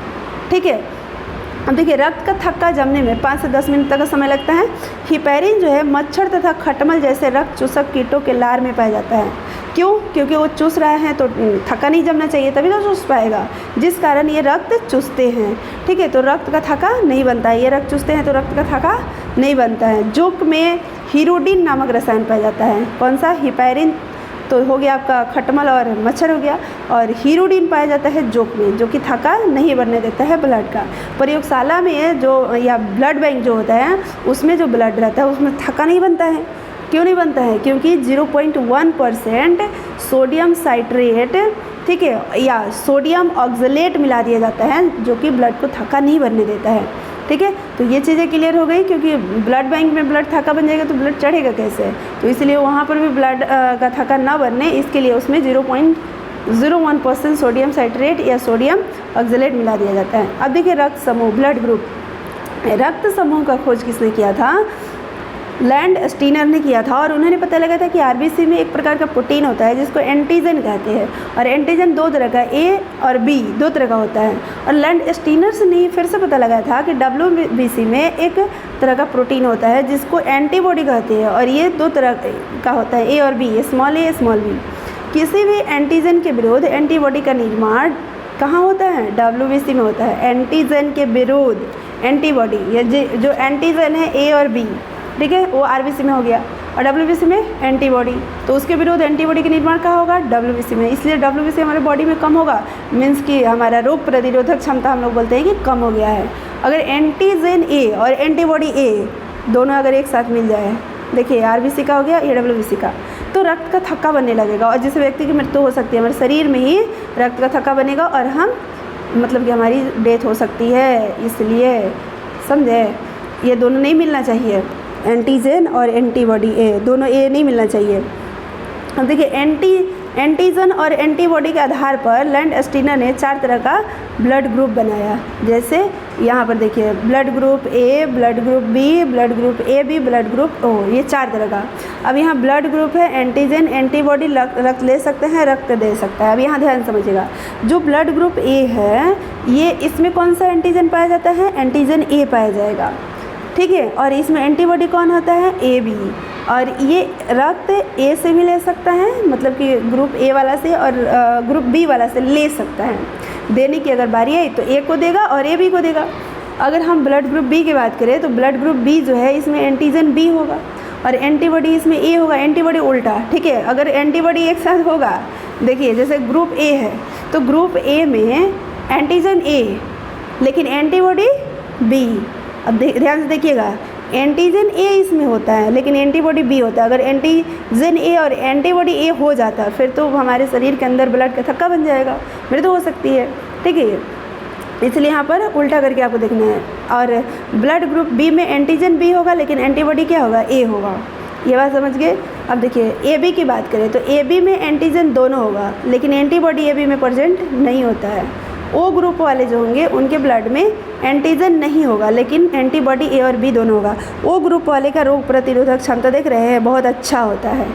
ठीक है, अब देखिए, रक्त का थक्का जमने में 5 से 10 मिनट तक का समय लगता है। हिपैरिन जो है मच्छर तथा खटमल जैसे रक्त चूसक कीटों के लार में पाया जाता है। क्यों, क्योंकि वो चूस रहा है तो थक्का नहीं जमना चाहिए, तभी तो चूस पाएगा, जिस कारण ये रक्त चूसते हैं। ठीक है, तो रक्त का थक्का नहीं बनता है, ये रक्त चूसते हैं तो रक्त का थक्का नहीं बनता है। जोक में हीरोडिन नामक रसायन पाया जाता है। कौन सा, हिपैरिन तो हो गया आपका खटमल और मच्छर हो गया, और हीरोडिन पाया जाता है जोक में, जो कि थक्का नहीं बनने देता है ब्लड का। प्रयोगशाला में जो या ब्लड बैंक जो होता है उसमें जो ब्लड रहता है उसमें थक्का नहीं बनता है। क्यों नहीं बनता है, क्योंकि 0.1% सोडियम साइट्रेट, ठीक है, या सोडियम ऑक्सलेट मिला दिया जाता है, जो कि ब्लड को थक्का नहीं बनने देता है। ठीक है, तो ये चीज़ें क्लियर हो गई, क्योंकि ब्लड बैंक में ब्लड थक्का बन जाएगा तो ब्लड चढ़ेगा कैसे, तो इसलिए वहाँ पर भी ब्लड का थक्का ना बनने, इसके लिए उसमें 0.01% सोडियम साइट्रेट या सोडियम ऑक्सलेट मिला दिया जाता है। अब देखिए, रक्त समूह, ब्लड ग्रुप, रक्त समूह का खोज किसने किया था, लैंड स्टीनर ने किया था। और उन्होंने पता लगा था कि आरबीसी में एक प्रकार का प्रोटीन होता है जिसको एंटीजन कहते हैं, और एंटीजन 2 तरह का, ए और बी 2 तरह का होता है। और लैंड स्टीनर्स ने फिर से पता लगा था कि डब्ल्यूबीसी में एक तरह का प्रोटीन होता है जिसको एंटीबॉडी कहते हैं, और ये 2 तरह का होता है, ए और बी, स्मॉल ए स्मॉल बी। किसी भी एंटीजन के विरुद्ध एंटीबॉडी का निर्माण कहाँ होता है, डब्ल्यूबीसी में होता है। एंटीजन के विरुद्ध एंटीबॉडी, ये जो एंटीजन है ए और बी, ठीक है, वो आरबीसी में हो गया, और डब्ल्यूबीसी में एंटीबॉडी, तो उसके विरुद्ध एंटीबॉडी का निर्माण कहाँ होगा, डब्ल्यूबीसी में। इसलिए डब्ल्यूबीसी हमारे बॉडी में कम होगा, मीन्स कि हमारा रोग प्रतिरोधक क्षमता हम लोग बोलते हैं कि कम हो गया है। अगर एंटीजन ए और एंटीबॉडी ए दोनों अगर एक साथ मिल जाए, देखिए आरबीसी का हो गया, ये डब्ल्यूबीसी का, तो रक्त का थक्का बनने लगेगा, और जिस व्यक्ति की मृत्यु हो सकती है, हमारे शरीर में ही रक्त का थक्का बनेगा और हम मतलब कि हमारी डेथ हो सकती है। इसलिए समझे, ये दोनों नहीं मिलना चाहिए, एंटीजन और एंटीबॉडी ए, दोनों ए नहीं मिलना चाहिए। अब देखिए, एंटीजन और एंटीबॉडी के आधार पर लैंडस्टीनर ने 4 तरह का ब्लड ग्रुप बनाया। जैसे यहाँ पर देखिए, blood group A, blood group B, blood group A B, blood group O, ये 4 तरह का। अब यहाँ ब्लड ग्रुप है, एंटीजन, एंटीबॉडी, रक्त ले सकते हैं, रक्त दे सकता है। अब यहाँ ध्यान समझिएगा, जो ब्लड ग्रुप ए है, ये इसमें कौन सा एंटीजन पाया जाता है? एंटीजन ए पाया जाएगा, ठीक है। और इसमें एंटीबॉडी कौन होता है? A B. और ये रक्त ए से भी ले सकता है, मतलब कि ग्रुप ए वाला से और ग्रुप बी वाला से ले सकता है। देने की अगर बारी आई तो ए को देगा और ए बी को देगा। अगर हम ब्लड ग्रुप बी की बात करें तो ब्लड ग्रुप बी जो है, इसमें एंटीजन बी होगा और एंटीबॉडी इसमें ए होगा, एंटीबॉडी उल्टा, ठीक है। अगर एंटीबॉडी एक साथ होगा, देखिए जैसे ग्रुप ए है तो ग्रुप ए में एंटीजन ए लेकिन एंटीबॉडी बी। अब ध्यान से देखिएगा, एंटीजन ए इसमें होता है लेकिन एंटीबॉडी बी होता है। अगर एंटीजन ए और एंटीबॉडी ए हो जाता है फिर तो हमारे शरीर के अंदर ब्लड का थक्का बन जाएगा, मृत्यु हो सकती है, ठीक है। इसलिए यहाँ पर उल्टा करके आपको देखना है। और ब्लड ग्रुप बी में एंटीजन बी होगा लेकिन एंटीबॉडी क्या होगा? ए होगा। ये बात समझ गए। अब देखिए ए बी की बात करें तो ए बी में एंटीजन दोनों होगा लेकिन एंटीबॉडी ए बी में प्रेजेंट नहीं होता है। ओ ग्रुप वाले जो होंगे उनके ब्लड में एंटीजन नहीं होगा लेकिन एंटीबॉडी ए और बी दोनों होगा। ओ ग्रुप वाले का रोग प्रतिरोधक क्षमता देख रहे हैं, बहुत अच्छा होता है,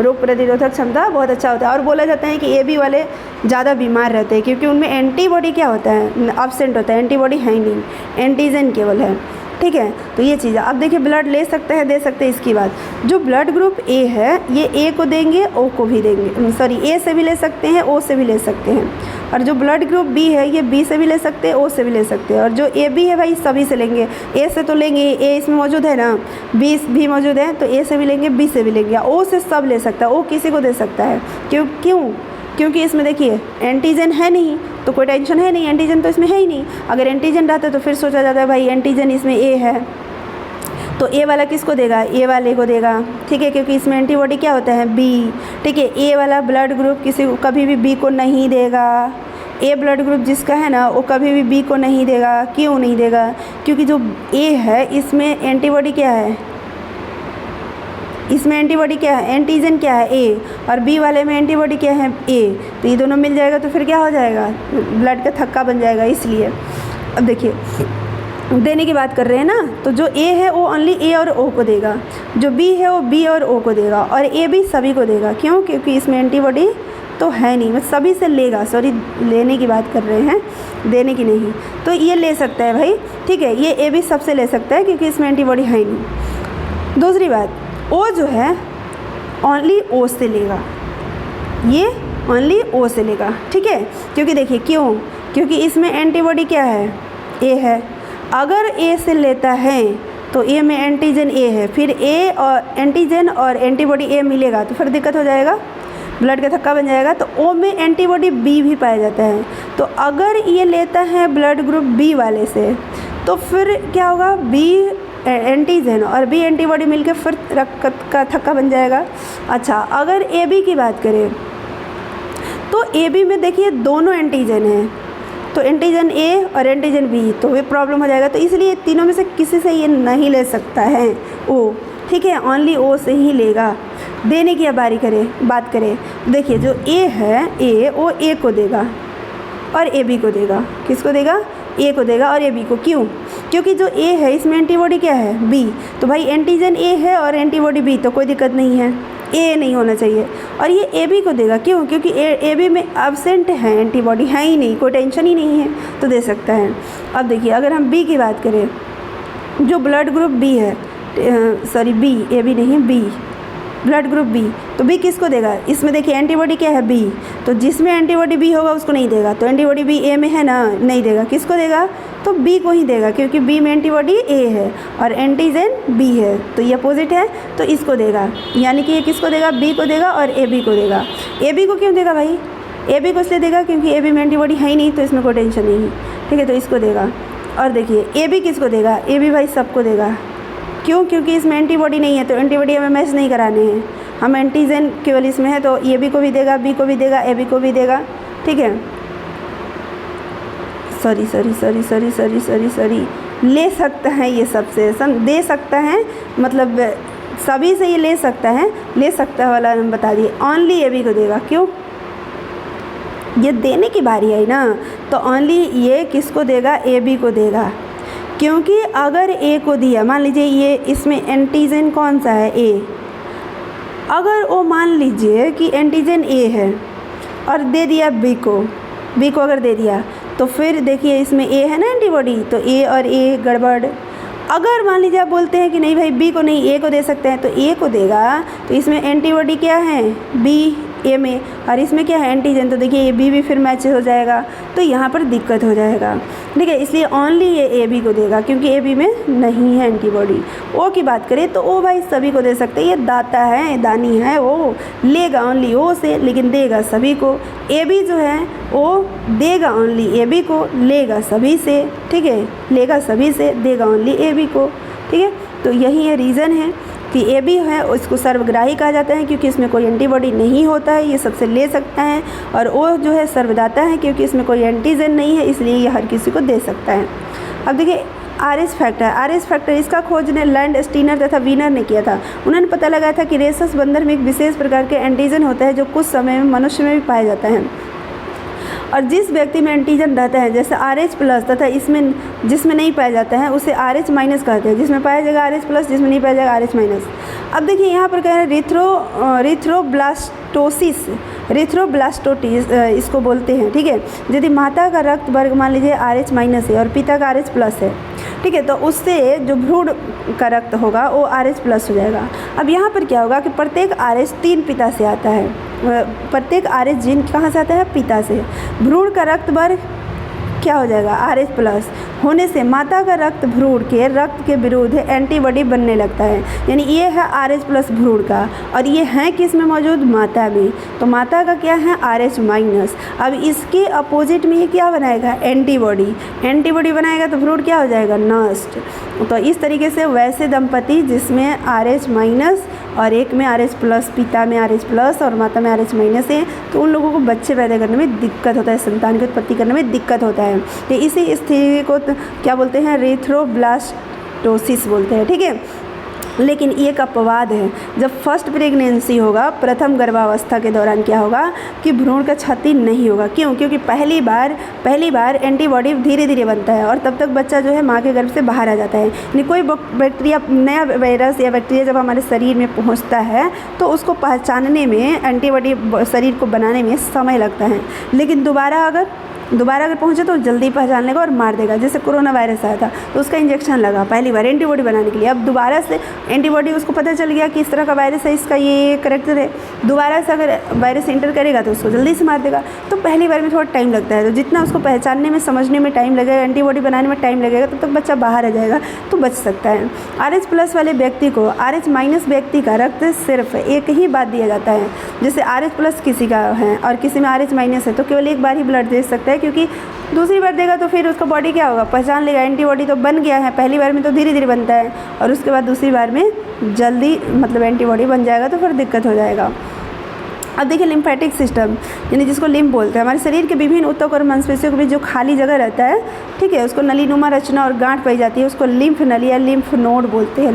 रोग प्रतिरोधक क्षमता बहुत अच्छा होता है। और बोला जाता है कि ए बी वाले ज़्यादा बीमार रहते हैं क्योंकि उनमें एंटीबॉडी क्या होता है? एब्सेंट होता है, एंटीबॉडी है ही नहीं, एंटीजन केवल है, ठीक है। तो ये चीज़ है। अब देखिए ब्लड ले सकते हैं, दे सकते हैं, इसकी बात। जो ब्लड ग्रुप ए है ये ए को देंगे, ओ को भी देंगे, सॉरी ए से भी ले सकते हैं, ओ से भी ले सकते हैं। और जो ब्लड ग्रुप बी है ये बी से भी ले सकते हैं, ओ से भी ले सकते हैं। और जो ए बी है भाई सभी से लेंगे, ए से तो लेंगे, ए इसमें मौजूद है ना, बी भी मौजूद है तो ए से भी लेंगे, बी से भी लेंगे। ओ से सब ले सकता है, ओ किसी को दे सकता है। क्योंकि इसमें देखिए एंटीजन है नहीं तो कोई टेंशन है नहीं, एंटीजन तो इसमें है ही नहीं। अगर एंटीजन रहता तो फिर सोचा जाता है भाई एंटीजन इसमें ए है तो ए वाला किसको देगा? ए वाले को देगा, ठीक है, क्योंकि इसमें एंटीबॉडी क्या होता है? बी, ठीक है। ए वाला ब्लड ग्रुप किसी को कभी भी बी को नहीं देगा। ए ब्लड ग्रुप जिसका है ना वो कभी भी बी को नहीं देगा। क्यों नहीं देगा? क्योंकि जो ए है इसमें एंटीबॉडी क्या है? इसमें एंटीबॉडी क्या है? एंटीजन क्या है? ए। और बी वाले में एंटीबॉडी क्या है? ए। तो ये दोनों मिल जाएगा तो फिर क्या हो जाएगा? ब्लड का थक्का बन जाएगा। इसलिए अब देखिए देने की बात कर रहे हैं ना, तो जो ए है वो ओनली ए और ओ को देगा, जो बी है वो बी और ओ को देगा, और ए भी सभी को देगा। क्यों? क्योंकि इसमें एंटीबॉडी तो है नहीं, मतलब सभी से लेगा। सॉरी, लेने की बात कर रहे हैं, देने की नहीं। तो ये ले सकता है भाई, ठीक है। ये ए भी सबसे ले सकता है क्योंकि इसमें एंटीबॉडी है ही नहीं। दूसरी बात, ओ जो है ओनली ओ से लेगा, ये ओनली ओ से लेगा, ठीक है। क्योंकि देखिए क्योंकि इसमें एंटीबॉडी क्या है? ए है। अगर ए से लेता है तो ए में एंटीजन ए है, फिर ए और एंटीजन और एंटीबॉडी ए मिलेगा तो फिर दिक्कत हो जाएगा, ब्लड का थक्का बन जाएगा। तो ओ में एंटीबॉडी बी भी पाया जाता है। तो अगर ये लेता है ब्लड ग्रुप बी वाले से तो फिर क्या होगा? बी एंटीजन और बी एंटीबॉडी मिलकर फिर रक्त का थक्का बन जाएगा। अच्छा, अगर ए बी की बात करें तो ए बी में देखिए दोनों एंटीजन हैं, तो एंटीजन ए और एंटीजन बी, तो ये प्रॉब्लम हो जाएगा। तो इसलिए तीनों में से किसी से ये नहीं ले सकता है ओ, ठीक है, ओनली ओ से ही लेगा। देने की बात करें, देखिए जो ए है ए वो ए को देगा और ए बी को देगा। किसको देगा? ए को देगा और ए बी को। क्यों? क्योंकि जो ए है इसमें एंटीबॉडी क्या है? बी। तो भाई एंटीजन ए है और एंटीबॉडी बी, तो कोई दिक्कत नहीं है, ए नहीं होना चाहिए। और ये ए बी को देगा, क्यों? क्योंकि ए बी में एब्सेंट है, एंटीबॉडी है ही नहीं, कोई टेंशन ही नहीं है, तो दे सकता है। अब देखिए अगर हम बी की बात करें, जो ब्लड ग्रुप बी है, सॉरी बी, ए बी नहीं, बी, ब्लड ग्रुप बी, तो बी किसको देगा? इसमें देखिए एंटीबॉडी क्या है? बी। तो जिसमें एंटीबॉडी बी होगा उसको नहीं देगा। तो एंटीबॉडी बी ए में है ना, नहीं देगा। किसको देगा? तो बी को ही देगा, क्योंकि बी में एंटीबॉडी ए है और एंटीजन बी है, तो ये अपोजिट है, तो इसको देगा। यानी कि ये किसको देगा? बी को देगा और ए बी को देगा। ए बी को क्यों देगा भाई? ए बी को इसलिए देगा क्योंकि ए बी में एंटीबॉडी है ही नहीं, तो इसमें कोई टेंशन नहीं, ठीक है, तो इसको देगा। और देखिए ए बी किसको देगा? ए बी भाई सबको देगा। क्यों? क्योंकि इसमें एंटीबॉडी नहीं है, तो एंटीबॉडी हमें मैच नहीं कराने हैं, हम एंटीजन केवल इसमें है, तो ए बी को भी देगा, बी को भी देगा, ए बी को भी देगा, ठीक है। सॉरी, ले सकता है, ये सबसे दे सकता है, मतलब सभी से ये ले सकता है वाला हम बता दिए, ओनली ए बी को देगा। क्यों? ये देने की बारी आई ना, तो ओनली ये किसको देगा? ए बी को देगा। क्योंकि अगर ए को दिया, मान लीजिए ये इसमें एंटीजन कौन सा है? ए। अगर वो मान लीजिए कि एंटीजन ए है और दे दिया बी को अगर दे दिया, तो फिर देखिए इसमें ए है ना एंटीबॉडी, तो ए और ए गड़बड़। अगर मान लीजिए आप बोलते हैं कि नहीं भाई बी को नहीं ए को दे सकते हैं, तो ए को देगा, तो इसमें एंटीबॉडी क्या है? बी ए में, और इसमें क्या है? एंटीजन। तो देखिए ये बी भी फिर मैच हो जाएगा, तो यहाँ पर दिक्कत हो जाएगा। ठीक है, इसलिए ओनली ये ए बी को देगा, क्योंकि ए बी में नहीं है एंटीबॉडी। ओ की बात करें तो ओ भाई सभी को दे सकते हैं, ये दाता है, दानी है, वो लेगा ओनली ओ से, लेकिन देगा सभी को। ए बी जो है वो देगा ओनली ए बी को, लेगा सभी से। ठीक है, लेगा सभी से, देगा ओनली ए बी को। ठीक है, तो यही ये रीज़न है कि ए बी है उसको सर्वग्राही कहा जाता है, क्योंकि इसमें कोई एंटीबॉडी नहीं होता है, ये सबसे ले सकता है। और ओ जो है सर्वदाता है, क्योंकि इसमें कोई एंटीजन नहीं है, इसलिए ये हर किसी को दे सकता है। अब देखिए आरएच फैक्टर इसका खोज ने लैंड स्टीनर तथा वीनर ने किया था। उन्होंने पता लगाया था कि रेसस बंदर में एक विशेष प्रकार के एंटीजन होता है जो कुछ समय में मनुष्य में भी पाया जाता है, और जिस व्यक्ति में एंटीजन रहता है जैसे RH प्लस तथा इसमें जिसमें नहीं पाया जाता है उसे RH माइनस कहते हैं। जिसमें पाया जाएगा RH प्लस, जिसमें नहीं पाया जाएगा RH माइनस। अब देखिए यहाँ पर कह रहे हैं रिथ्रोब्लास्टोसिस इसको बोलते हैं। ठीक है, यदि माता का रक्त वर्ग मान लीजिए RH माइनस है और पिता का RH प्लस है, ठीक है, तो उससे जो भ्रूण का रक्त होगा वो RH प्लस हो जाएगा। अब यहाँ पर क्या होगा कि प्रत्येक RH 3 पिता से आता है, प्रत्येक RH जीन कहाँ से आता है? पिता से। भ्रूण का रक्त वर्ग क्या हो जाएगा? RH प्लस होने से माता का रक्त भ्रूण के रक्त के विरुद्ध एंटीबॉडी बनने लगता है। यानी ये है RH प्लस भ्रूण का, और ये है किस में मौजूद? माता में। तो माता का क्या है? RH minus. अब इसके अपोजिट में ये क्या बनाएगा? एंटीबॉडी बनाएगा, तो भ्रूण क्या हो जाएगा? नष्ट। तो इस तरीके से वैसे दंपति जिसमें RH माइनस और एक में RH प्लस, पिता में RH प्लस और माता में RH माइनस है, तो उन लोगों को बच्चे पैदा करने में दिक्कत होता है, संतान की उत्पत्ति करने में दिक्कत होता है। तो इसी स्थिति को क्या बोलते हैं? रिथ्रोब्लास्टोसिस बोलते हैं। ठीक है, लेकिन ये एक अपवाद है। जब फर्स्ट प्रेगनेंसी होगा, प्रथम गर्भावस्था के दौरान क्या होगा कि भ्रूण का क्षति नहीं होगा। क्यों? क्योंकि पहली बार एंटीबॉडी धीरे धीरे बनता है और तब तक बच्चा जो है माँ के गर्भ से बाहर आ जाता है। यानी कोई बैक्टीरिया, नया वायरस या बैक्टीरिया जब हमारे शरीर में पहुँचता है तो उसको पहचानने में, एंटीबॉडी शरीर को बनाने में समय लगता है। लेकिन दोबारा अगर पहुंचे तो जल्दी पहचान लेगा और मार देगा। जैसे कोरोना वायरस आया था तो उसका इंजेक्शन लगा पहली बार एंटीबॉडी बनाने के लिए, अब दोबारा से एंटीबॉडी उसको पता चल गया कि इस तरह का वायरस है, इसका ये करैक्टर है, दोबारा से अगर वायरस एंटर करेगा तो उसको जल्दी से मार देगा। तो पहली बार में थोड़ा टाइम लगता है, तो जितना उसको पहचानने में, समझने में टाइम लगेगा, एंटीबॉडी बनाने में टाइम लगेगा, तब तक बच्चा बाहर आ जाएगा तो बच सकता है। RH प्लस वाले व्यक्ति को RH माइनस व्यक्ति का रक्त सिर्फ एक ही बार दिया जाता है। जैसे RH प्लस किसी का है और किसी में RH माइनस है तो केवल एक बार ही ब्लड दे सकता है, क्योंकि दूसरी बार देगा तो फिर उसका बॉडी क्या होगा? पहचान लेगा। एंटीबॉडी तो बन गया है, पहली बार में तो धीरे धीरे बनता है और उसके बाद दूसरी बार में जल्दी मतलब एंटीबॉडी बन जाएगा, तो फिर दिक्कत हो जाएगा। अब देखिए लिम्फेटिक सिस्टम, यानी जिसको लिम्फ बोलते हैं, हमारे शरीर के विभिन्न ऊतक और मांसपेशियों के बीच जो खाली जगह रहता है, ठीक है, उसको नलीनुमा रचना और गांठ पाई जाती है, उसको लिम्फ नली या लिम्फ नोड बोलते हैं।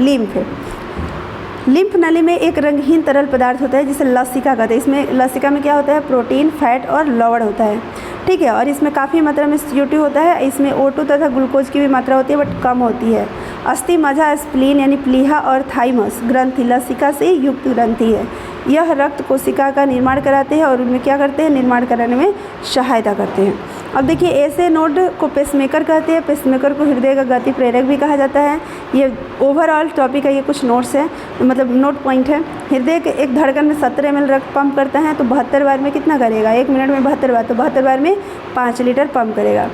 लिम्फ नली में एक रंगहीन तरल पदार्थ होता है जिसे लसिका कहते हैं। इसमें लसिका में क्या होता है? प्रोटीन, फैट और लवण होता है। ठीक है, और इसमें काफ़ी मात्रा में CO2 होता है। इसमें O2 तथा ग्लूकोज की भी मात्रा होती है, बट कम होती है। अस्थि मज्जा, स्प्लीन यानी प्लीहा और थाइमस ग्रंथि लसिका से युक्त ग्रंथि है। यह रक्त कोशिका का निर्माण कराते हैं और उनमें क्या करते हैं? निर्माण कराने में सहायता करते हैं। अब देखिए ऐसे नोड को पेसमेकर कहते हैं। पेसमेकर को हृदय का गति प्रेरक भी कहा जाता है। ये ओवरऑल टॉपिक है, ये कुछ नोट्स है, मतलब नोट पॉइंट है। हृदय के एक धड़कन में 17 ml रक्त पंप करता है, तो 72 बार में कितना करेगा? 1 मिनट में 72 बार, तो 72 बार में 5 लीटर पंप करेगा।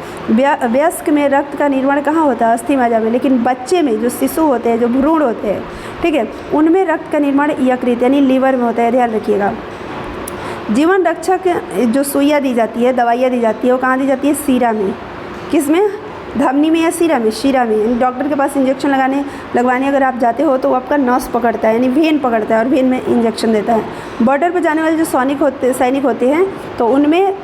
वयस्क में रक्त का निर्माण कहाँ होता है? अस्थि मज्जा में। लेकिन बच्चे में जो शिशु होते हैं, जो भ्रूण होते हैं, ठीक है, उनमें रक्त का निर्माण यकृत यानी लीवर में होता है, ध्यान रखिएगा। जीवन रक्षक जो सुइयाँ दी जाती है, दवाइयाँ दी जाती है, वो कहाँ दी जाती है? सीरा में। किस में? धमनी में या शीरा में। डॉक्टर के पास इंजेक्शन लगवाने अगर आप जाते हो तो वो आपका नस पकड़ता है, यानी वेन पकड़ता है और वेन में इंजेक्शन देता है। बॉर्डर पर जाने वाले जो सैनिक होते हैं तो उनमें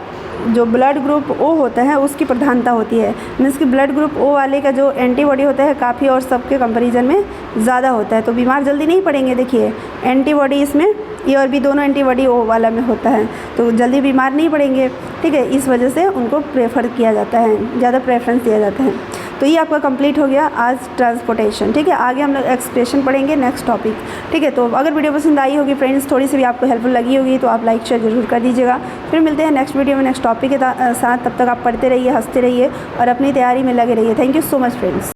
जो ब्लड ग्रुप ओ होता है उसकी प्रधानता होती है। मीन्स कि ब्लड ग्रुप ओ वाले का जो एंटीबॉडी होता है काफ़ी और सबके कंपैरिजन में ज़्यादा होता है, तो बीमार जल्दी नहीं पड़ेंगे। देखिए एंटीबॉडी इसमें ए और बी दोनों एंटीबॉडी ओ वाला में होता है, तो जल्दी बीमार नहीं पड़ेंगे। ठीक है, इस वजह से उनको प्रेफर किया जाता है, ज़्यादा प्रेफरेंस दिया जाता है। तो ये आपका कंप्लीट हो गया आज ट्रांसपोर्टेशन। ठीक है, आगे हम लोग एक्सप्रेशन पढ़ेंगे नेक्स्ट टॉपिक। ठीक है, तो अगर वीडियो पसंद आई होगी फ्रेंड्स, थोड़ी सी भी आपको हेल्पफुल लगी होगी तो आप लाइक शेयर जरूर कर दीजिएगा। फिर मिलते हैं नेक्स्ट वीडियो में नेक्स्ट टॉपिक के साथ। तब तक आप पढ़ते रहिए, हंसते रहिए और अपनी तैयारी में लगे रहिए। Thank you so much friends.